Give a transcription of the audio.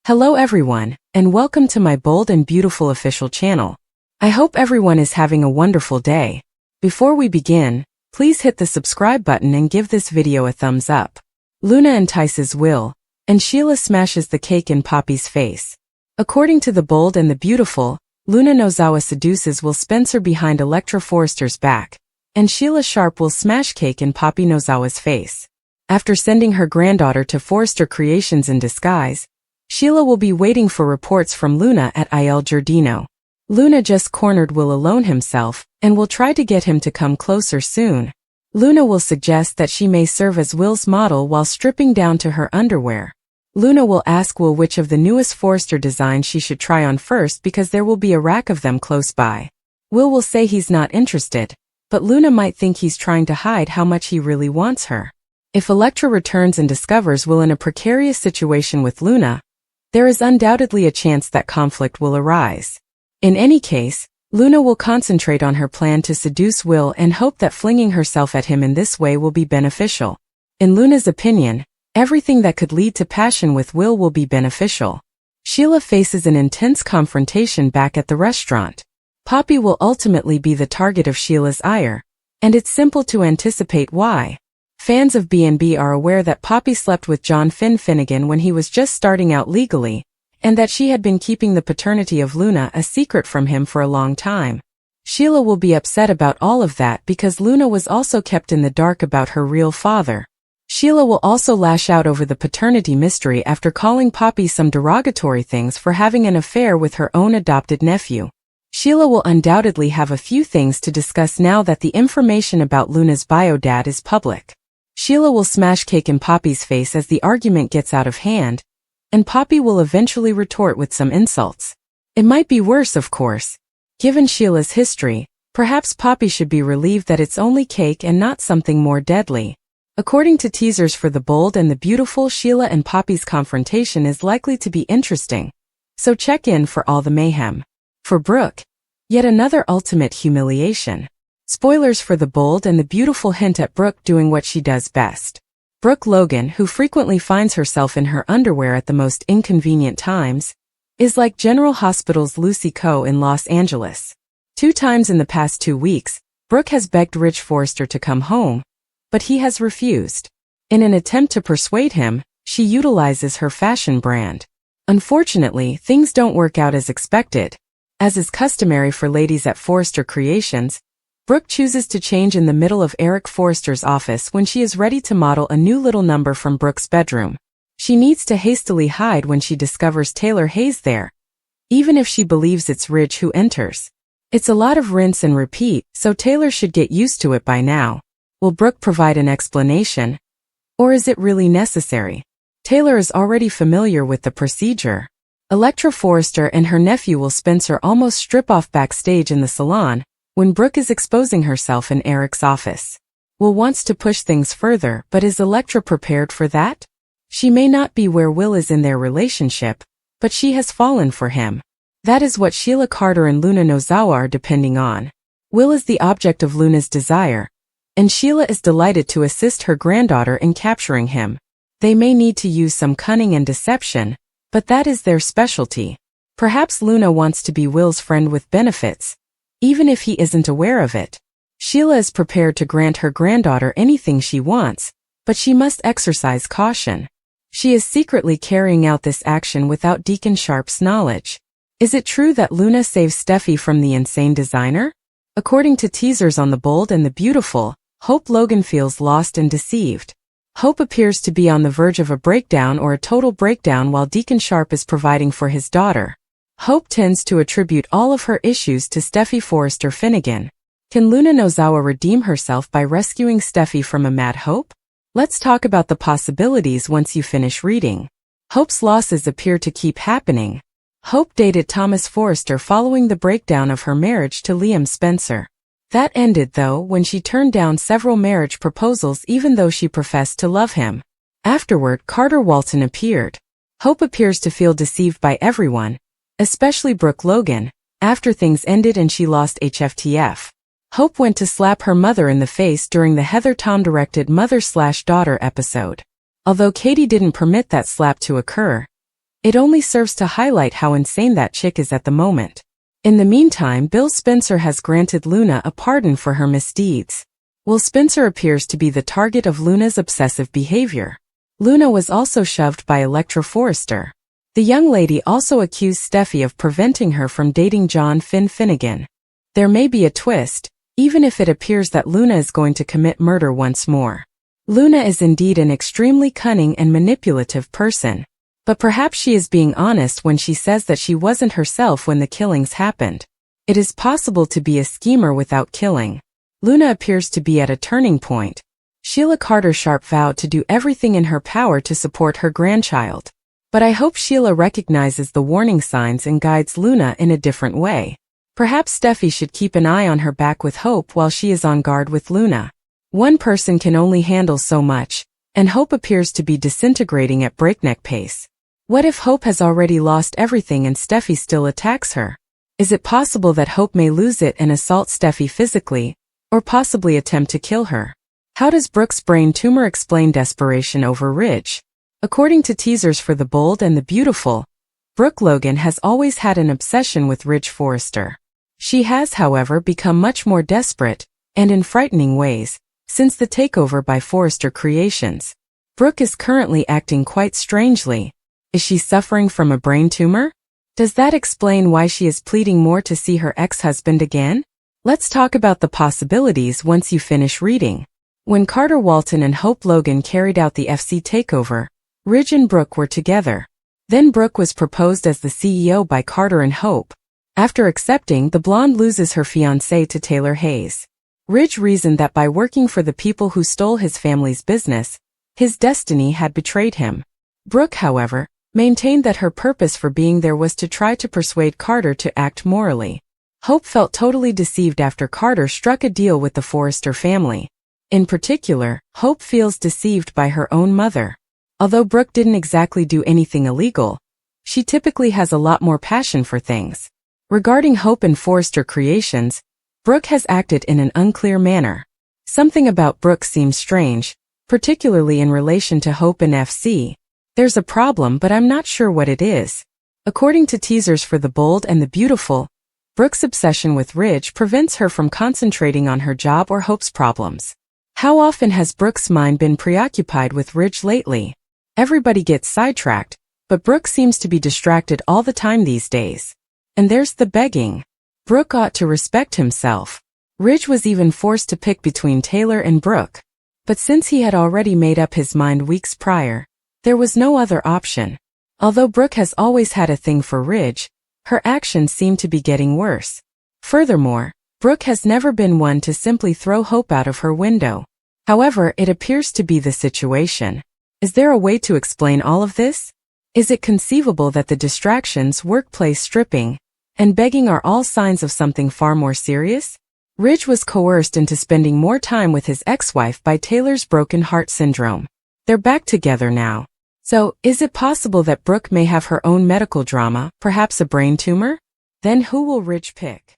Hello everyone, and welcome to my bold and beautiful official channel. I hope everyone is having a wonderful day. Before we begin, please hit the subscribe button and give this video a thumbs up. Luna entices Will, and Sheila smashes the cake in Poppy's face. According to the bold and the beautiful, Luna Nozawa seduces Will Spencer behind Electra Forrester's back, and Sheila Sharp will smash cake in Poppy Nozawa's face. After sending her granddaughter to Forrester Creations in disguise, Sheila will be waiting for reports from Luna at Il Giardino. Luna just cornered Will alone himself, and will try to get him to come closer soon. Luna will suggest that she may serve as Will's model while stripping down to her underwear. Luna will ask Will which of the newest Forrester designs she should try on first because there will be a rack of them close by. Will say he's not interested, but Luna might think he's trying to hide how much he really wants her. If Electra returns and discovers Will in a precarious situation with Luna, there is undoubtedly a chance that conflict will arise. In any case, Luna will concentrate on her plan to seduce Will and hope that flinging herself at him in this way will be beneficial. In Luna's opinion, everything that could lead to passion with Will be beneficial. Sheila faces an intense confrontation back at the restaurant. Poppy will ultimately be the target of Sheila's ire, and it's simple to anticipate why. Fans of B&B are aware that Poppy slept with John Finnegan when he was just starting out legally, and that she had been keeping the paternity of Luna a secret from him for a long time. Sheila will be upset about all of that because Luna was also kept in the dark about her real father. Sheila will also lash out over the paternity mystery after calling Poppy some derogatory things for having an affair with her own adopted nephew. Sheila will undoubtedly have a few things to discuss now that the information about Luna's bio dad is public. Sheila will smash cake in Poppy's face as the argument gets out of hand, and Poppy will eventually retort with some insults. It might be worse, of course. Given Sheila's history, perhaps Poppy should be relieved that it's only cake and not something more deadly. According to teasers for the bold and the beautiful, Sheila and Poppy's confrontation is likely to be interesting, so check in for all the mayhem. For Brooke, yet another ultimate humiliation. Spoilers for the bold and the beautiful hint at Brooke doing what she does best. Brooke Logan, who frequently finds herself in her underwear at the most inconvenient times, is like General Hospital's Lucy Coe in Los Angeles. 2 times in the past 2 weeks, Brooke has begged Rich Forrester to come home, but he has refused. In an attempt to persuade him, she utilizes her fashion brand. Unfortunately, things don't work out as expected. As is customary for ladies at Forrester Creations, Brooke chooses to change in the middle of Eric Forrester's office when she is ready to model a new little number from Brooke's bedroom. She needs to hastily hide when she discovers Taylor Hayes there, even if she believes it's Ridge who enters. It's a lot of rinse and repeat, so Taylor should get used to it by now. Will Brooke provide an explanation? Or is it really necessary? Taylor is already familiar with the procedure. Electra Forrester and her nephew Will Spencer almost strip off backstage in the salon, when Brooke is exposing herself in Eric's office. Will wants to push things further, but is Electra prepared for that? She may not be where Will is in their relationship, but she has fallen for him. That is what Sheila Carter and Luna Nozawa are depending on. Will is the object of Luna's desire, and Sheila is delighted to assist her granddaughter in capturing him. They may need to use some cunning and deception, but that is their specialty. Perhaps Luna wants to be Will's friend with benefits, even if he isn't aware of it. Sheila is prepared to grant her granddaughter anything she wants, but she must exercise caution. She is secretly carrying out this action without Deacon Sharp's knowledge. Is it true that Luna saves Steffi from the insane designer? According to teasers on The Bold and the Beautiful, Hope Logan feels lost and deceived. Hope appears to be on the verge of a breakdown or a total breakdown while Deacon Sharp is providing for his daughter. Hope tends to attribute all of her issues to Steffi Forrester Finnegan. Can Luna Nozawa redeem herself by rescuing Steffi from a mad Hope? Let's talk about the possibilities once you finish reading. Hope's losses appear to keep happening. Hope dated Thomas Forrester following the breakdown of her marriage to Liam Spencer. That ended, though, when she turned down several marriage proposals even though she professed to love him. Afterward, Carter Walton appeared. Hope appears to feel deceived by everyone, especially Brooke Logan, after things ended and she lost HFTF. Hope went to slap her mother in the face during the Heather Tom-directed Mother/Daughter episode. Although Katie didn't permit that slap to occur, It only serves to highlight how insane that chick is at the moment. In the meantime, Bill Spencer has granted Luna a pardon for her misdeeds. Will Spencer appears to be the target of Luna's obsessive behavior. Luna was also shoved by Electra Forrester. The young lady also accused Steffi of preventing her from dating John Finnegan. There may be a twist, even if it appears that Luna is going to commit murder once more. Luna is indeed an extremely cunning and manipulative person. But perhaps she is being honest when she says that she wasn't herself when the killings happened. It is possible to be a schemer without killing. Luna appears to be at a turning point. Sheila Carter Sharp vowed to do everything in her power to support her grandchild. But I hope Sheila recognizes the warning signs and guides Luna in a different way. Perhaps Steffi should keep an eye on her back with Hope while she is on guard with Luna. One person can only handle so much, and Hope appears to be disintegrating at breakneck pace. What if Hope has already lost everything and Steffi still attacks her? Is it possible that Hope may lose it and assault Steffi physically, or possibly attempt to kill her? How does Brooke's brain tumor explain desperation over Ridge? According to teasers for The Bold and the Beautiful, Brooke Logan has always had an obsession with Ridge Forrester. She has, however, become much more desperate, and in frightening ways, since the takeover by Forrester Creations. Brooke is currently acting quite strangely. Is she suffering from a brain tumor? Does that explain why she is pleading more to see her ex-husband again? Let's talk about the possibilities once you finish reading. When Carter Walton and Hope Logan carried out the FC takeover, Ridge and Brooke were together. Then Brooke was proposed as the CEO by Carter and Hope. After accepting, the blonde loses her fiancé to Taylor Hayes. Ridge reasoned that by working for the people who stole his family's business, his destiny had betrayed him. Brooke, however, maintained that her purpose for being there was to try to persuade Carter to act morally. Hope felt totally deceived after Carter struck a deal with the Forrester family. In particular, Hope feels deceived by her own mother. Although Brooke didn't exactly do anything illegal, she typically has a lot more passion for things. Regarding Hope and Forrester Creations, Brooke has acted in an unclear manner. Something about Brooke seems strange, particularly in relation to Hope and FC. There's a problem, but I'm not sure what it is. According to teasers for The Bold and the Beautiful, Brooke's obsession with Ridge prevents her from concentrating on her job or Hope's problems. How often has Brooke's mind been preoccupied with Ridge lately? Everybody gets sidetracked, but Brooke seems to be distracted all the time these days. And there's the begging. Brooke ought to respect himself. Ridge was even forced to pick between Taylor and Brooke. But since he had already made up his mind weeks prior, there was no other option. Although Brooke has always had a thing for Ridge, her actions seem to be getting worse. Furthermore, Brooke has never been one to simply throw Hope out of her window. However, it appears to be the situation. Is there a way to explain all of this? Is it conceivable that the distractions, workplace stripping, and begging are all signs of something far more serious? Ridge was coerced into spending more time with his ex-wife by Taylor's broken heart syndrome. They're back together now. So, is it possible that Brooke may have her own medical drama, perhaps a brain tumor? Then who will Ridge pick?